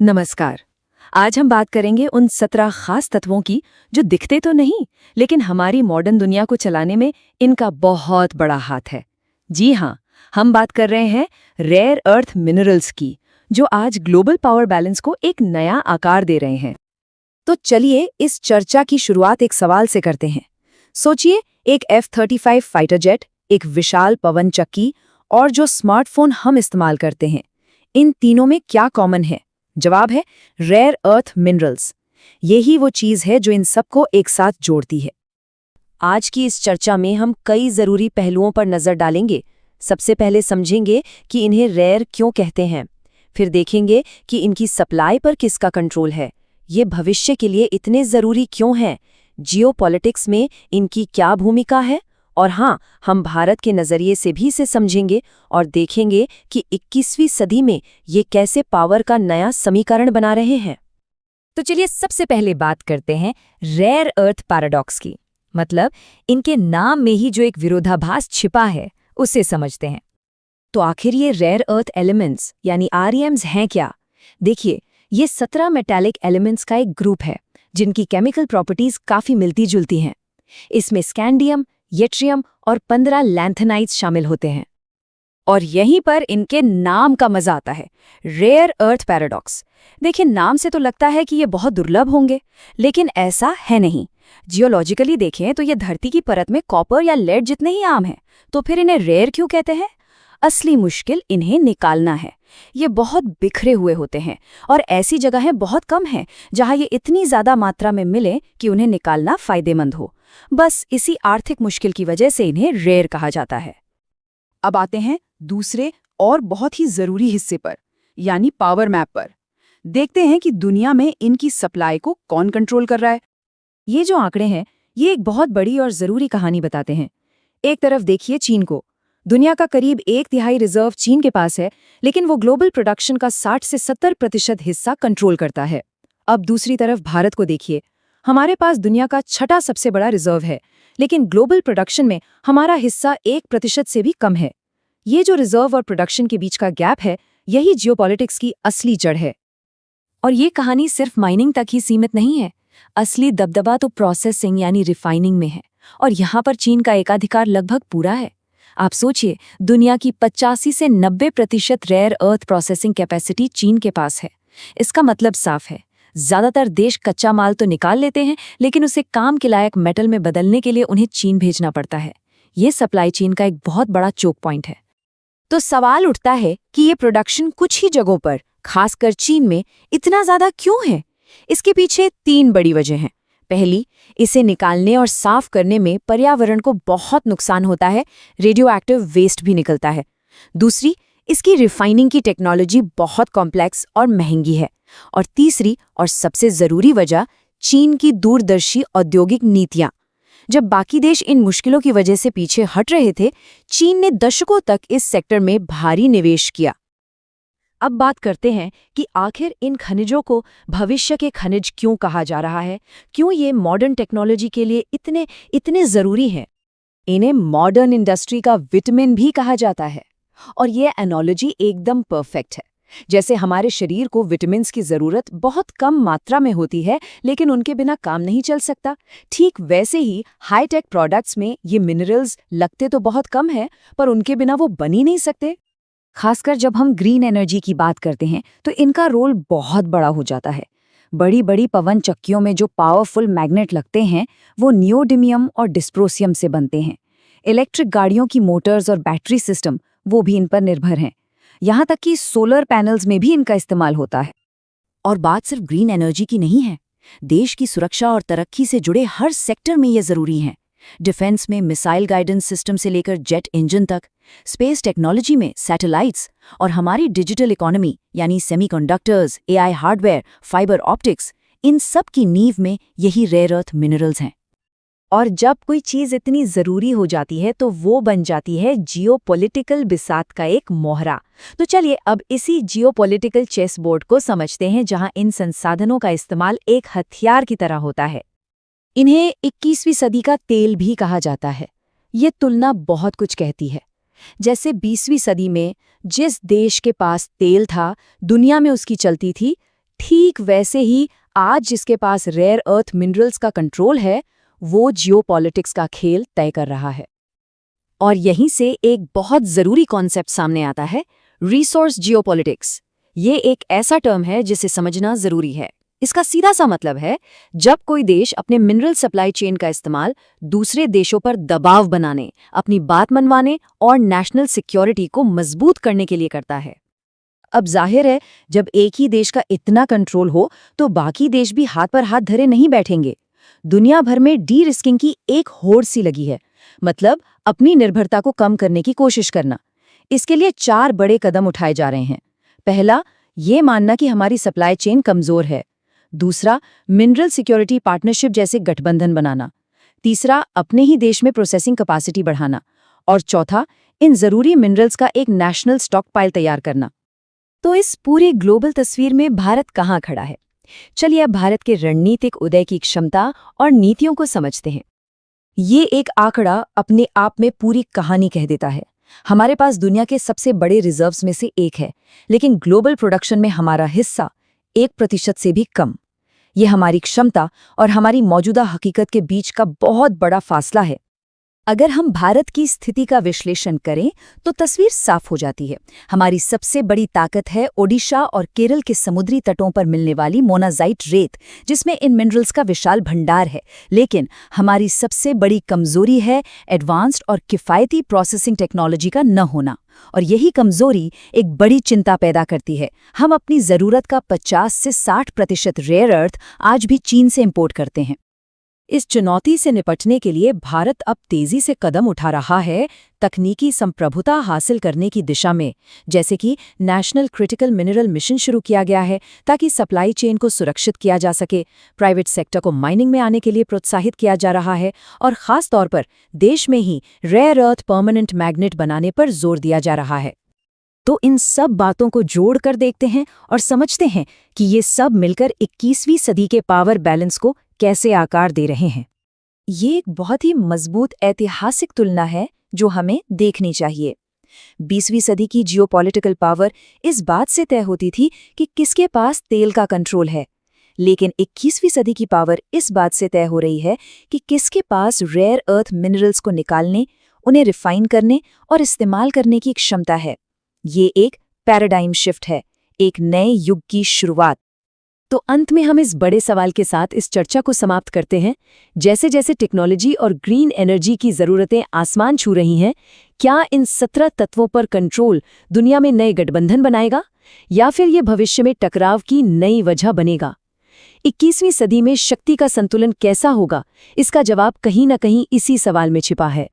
नमस्कार। आज हम बात करेंगे उन 17 खास तत्वों की जो दिखते तो नहीं, लेकिन हमारी मॉडर्न दुनिया को चलाने में इनका बहुत बड़ा हाथ है। जी हाँ, हम बात कर रहे हैं रेयर अर्थ मिनरल्स की, जो आज ग्लोबल पावर बैलेंस को एक नया आकार दे रहे हैं। तो चलिए इस चर्चा की शुरुआत एक सवाल से करते हैं। सोचिए, एक F-35 फाइटर जेट, एक विशाल पवन चक्की और जो स्मार्टफोन हम इस्तेमाल करते हैं, इन तीनों में क्या कॉमन है? जवाब है रेयर अर्थ मिनरल्स। यही वो चीज है जो इन सबको एक साथ जोड़ती है। आज की इस चर्चा में हम कई जरूरी पहलुओं पर नजर डालेंगे। सबसे पहले समझेंगे कि इन्हें रेयर क्यों कहते हैं, फिर देखेंगे कि इनकी सप्लाई पर किसका कंट्रोल है, ये भविष्य के लिए इतने जरूरी क्यों हैं, जियोपॉलिटिक्स में इनकी क्या भूमिका है, और हाँ, हम भारत के नजरिए से भी इसे समझेंगे और देखेंगे कि 21वीं सदी में ये कैसे पावर का नया समीकरण बना रहे हैं। तो चलिए सबसे पहले बात करते हैं रेयर अर्थ पैराडॉक्स की, मतलब इनके नाम में ही जो एक विरोधाभास छिपा है उसे समझते हैं। तो आखिर ये रेयर अर्थ एलिमेंट्स यानी REMs हैं क्या? देखिए, ये 17 मेटालिक एलिमेंट्स का एक ग्रुप है जिनकी केमिकल प्रॉपर्टीज काफी मिलती जुलती हैं। इसमें स्कैंडियम, येट्रियम और 15 लैंथेनाइट्स शामिल होते हैं। और यहीं पर इनके नाम का मजा आता है, रेयर अर्थ पैराडॉक्स। देखिए, नाम से तो लगता है कि ये बहुत दुर्लभ होंगे, लेकिन ऐसा है नहीं। जियोलॉजिकली देखें तो ये धरती की परत में कॉपर या लेड जितने ही आम हैं, तो फिर इन्हें रेयर क्यों कहते हैं? असली मुश्किल इन्हें निकालना है। ये बहुत बिखरे हुए होते हैं और ऐसी जगहें बहुत कम हैं जहां ये इतनी ज्यादा मात्रा में मिले कि उन्हें निकालना फायदेमंद हो। बस इसी आर्थिक मुश्किल की वजह से इन्हें रेयर कहा जाता है। अब आते हैं दूसरे और बहुत ही जरूरी हिस्से पर, यानी पावर मैप पर। देखते हैं कि दुनिया में इनकी सप्लाई को कौन कंट्रोल कर रहा है। ये जो आंकड़े हैं, ये एक बहुत बड़ी और जरूरी कहानी बताते हैं। एक तरफ देखिए चीन को। दुनिया का करीब 1/3 रिजर्व चीन के पास है, लेकिन वो ग्लोबल प्रोडक्शन का 60 से 70% हिस्सा कंट्रोल करता है। अब दूसरी तरफ भारत को देखिए। हमारे पास दुनिया का 6ठा सबसे बड़ा रिजर्व है, लेकिन ग्लोबल प्रोडक्शन में हमारा हिस्सा 1% से भी कम है। ये जो रिजर्व और प्रोडक्शन के बीच का गैप है, यही जियोपॉलिटिक्स की असली जड़ है। और ये कहानी सिर्फ माइनिंग तक ही सीमित नहीं है। असली दबदबा तो प्रोसेसिंग यानी रिफाइनिंग में है, और यहाँ पर चीन का एकाधिकार लगभग पूरा है। आप सोचिए, दुनिया की 85 से 90% रेयर अर्थ प्रोसेसिंग कैपेसिटी चीन के पास है। इसका मतलब साफ है, ज्यादातर देश कच्चा माल तो निकाल लेते हैं, लेकिन उसे काम के लायक मेटल में बदलने के लिए उन्हें चीन भेजना पड़ता है। ये सप्लाई चेन का एक बहुत बड़ा चोक पॉइंट है। तो सवाल उठता है कि ये प्रोडक्शन कुछ ही जगहों पर, खासकर चीन में, इतना ज्यादा क्यों है? इसके पीछे 3 बड़ी वजह हैं। पहली, इसे निकालने और साफ करने में पर्यावरण को बहुत नुकसान होता है, रेडियोएक्टिव वेस्ट भी निकलता है। दूसरी, इसकी रिफाइनिंग की टेक्नोलॉजी बहुत कॉम्प्लेक्स और महंगी है। और तीसरी और सबसे जरूरी वजह, चीन की दूरदर्शी औद्योगिक नीतियां। जब बाकी देश इन मुश्किलों की वजह से पीछे हट रहे थे, चीन ने दशकों तक इस सेक्टर में भारी निवेश किया। अब बात करते हैं कि आखिर इन खनिजों को भविष्य के खनिज क्यों कहा जा रहा है, क्यों ये मॉडर्न टेक्नोलॉजी के लिए इतने जरूरी हैं। इन्हें मॉडर्न इंडस्ट्री का विटामिन भी कहा जाता है। और ये एनालॉजी एकदम परफेक्ट है। जैसे हमारे शरीर को विटामिन्स की जरूरत बहुत कम मात्रा में होती है, लेकिन उनके बिना काम नहीं चल सकता, ठीक वैसे ही हाईटेक प्रोडक्ट्स में ये मिनरल्स लगते तो बहुत कम है, पर उनके बिना वो बन ही नहीं सकते। खासकर जब हम ग्रीन एनर्जी की बात करते हैं तो इनका रोल बहुत बड़ा हो जाता है। बड़ी बड़ी पवन चक्कियों में जो पावरफुल मैग्नेट लगते हैं, वो नियोडिमियम और डिस्प्रोसियम से बनते हैं। इलेक्ट्रिक गाड़ियों की मोटर्स और बैटरी सिस्टम वो भी इन पर निर्भर हैं। यहाँ तक कि सोलर पैनल्स में भी इनका इस्तेमाल होता है। और बात सिर्फ ग्रीन एनर्जी की नहीं है, देश की सुरक्षा और तरक्की से जुड़े हर सेक्टर में ये जरूरी हैं। डिफेंस में मिसाइल गाइडेंस सिस्टम से लेकर जेट इंजन तक, स्पेस टेक्नोलॉजी में सैटेलाइट्स, और हमारी डिजिटल इकोनॉमी यानी semiconductors, AI hardware, fibre optics, इन सब की नींव में यही रेयर अर्थ मिनरल्स हैं। और जब कोई चीज़ इतनी ज़रूरी हो जाती है तो वो बन जाती है जियोपॉलिटिकल बिसात का एक मोहरा। तो चलिए अब इसी जियोपॉलिटिकल चेस बोर्ड को समझते हैं, जहां इन संसाधनों का इस्तेमाल एक हथियार की तरह होता है। इन्हें 21वीं सदी का तेल भी कहा जाता है। ये तुलना बहुत कुछ कहती है। जैसे 20वीं सदी में जिस देश के पास तेल था, दुनिया में उसकी चलती थी, ठीक वैसे ही आज जिसके पास रेयर अर्थ मिनरल्स का कंट्रोल है, वो जियोपॉलिटिक्स का खेल तय कर रहा है। और यहीं से एक बहुत जरूरी कॉन्सेप्ट सामने आता है, रिसोर्स जियोपॉलिटिक्स। ये एक ऐसा टर्म है जिसे समझना जरूरी है। इसका सीधा सा मतलब है, जब कोई देश अपने मिनरल सप्लाई चेन का इस्तेमाल दूसरे देशों पर दबाव बनाने, अपनी बात मनवाने और नेशनल सिक्योरिटी को मजबूत करने के लिए करता है। अब जाहिर है, जब एक ही देश का इतना कंट्रोल हो तो बाकी देश भी हाथ पर हाथ धरे नहीं बैठेंगे। दुनिया भर में डी रिस्किंग की एक होड़ सी लगी है, मतलब अपनी निर्भरता को कम करने की कोशिश करना। इसके लिए 4 बड़े कदम उठाए जा रहे हैं। पहला, ये मानना कि हमारी सप्लाई चेन कमजोर है। दूसरा, मिनरल सिक्योरिटी पार्टनरशिप जैसे गठबंधन बनाना। तीसरा, अपने ही देश में प्रोसेसिंग कैपेसिटी बढ़ाना। और चौथा, इन जरूरी मिनरल्स का एक नेशनल स्टॉक पाइल तैयार करना। तो इस पूरी ग्लोबल तस्वीर में भारत कहाँ खड़ा है? चलिए अब भारत के रणनीतिक उदय की क्षमता और नीतियों को समझते हैं। ये एक आंकड़ा अपने आप में पूरी कहानी कह देता है। हमारे पास दुनिया के सबसे बड़े रिजर्व्स में से एक है, लेकिन ग्लोबल प्रोडक्शन में हमारा हिस्सा 1% से भी कम। ये हमारी क्षमता और हमारी मौजूदा हकीकत के बीच का बहुत बड़ा फासला है। अगर हम भारत की स्थिति का विश्लेषण करें तो तस्वीर साफ हो जाती है। हमारी सबसे बड़ी ताकत है ओडिशा और केरल के समुद्री तटों पर मिलने वाली मोनाजाइट रेत, जिसमें इन मिनरल्स का विशाल भंडार है। लेकिन हमारी सबसे बड़ी कमजोरी है एडवांस्ड और किफ़ायती प्रोसेसिंग टेक्नोलॉजी का न होना। और यही कमजोरी एक बड़ी चिंता पैदा करती है। हम अपनी ज़रूरत का 50 से 60% रेयर अर्थ आज भी चीन से इंपोर्ट करते हैं। इस चुनौती से निपटने के लिए भारत अब तेजी से कदम उठा रहा है तकनीकी संप्रभुता हासिल करने की दिशा में, जैसे कि नेशनल क्रिटिकल मिनरल मिशन शुरू किया गया है ताकि सप्लाई चेन को सुरक्षित किया जा सके। प्राइवेट सेक्टर को माइनिंग में आने के लिए प्रोत्साहित किया जा रहा है और खास तौर पर देश में ही रेयर अर्थ परमानेंट मैग्नेट बनाने पर जोर दिया जा रहा है। तो इन सब बातों को जोड़कर देखते हैं और समझते हैं कि ये सब मिलकर 21वीं सदी के पावर बैलेंस को कैसे आकार दे रहे हैं। ये एक बहुत ही मजबूत ऐतिहासिक तुलना है जो हमें देखनी चाहिए। 20वीं सदी की जियोपॉलिटिकल पावर इस बात से तय होती थी कि किसके पास तेल का कंट्रोल है, लेकिन 21वीं सदी की पावर इस बात से तय हो रही है कि किसके पास रेयर अर्थ मिनरल्स को निकालने, उन्हें रिफाइन करने और इस्तेमाल करने की क्षमता है। ये एक पैराडाइम शिफ्ट है, एक नए युग की शुरुआत। तो अंत में हम इस बड़े सवाल के साथ इस चर्चा को समाप्त करते हैं। जैसे जैसे टेक्नोलॉजी और ग्रीन एनर्जी की ज़रूरतें आसमान छू रही हैं, क्या इन 17 तत्वों पर कंट्रोल दुनिया में नए गठबंधन बनाएगा या फिर ये भविष्य में टकराव की नई वजह बनेगा? 21वीं सदी में शक्ति का संतुलन कैसा होगा, इसका जवाब कहीं न कहीं इसी सवाल में छिपा है।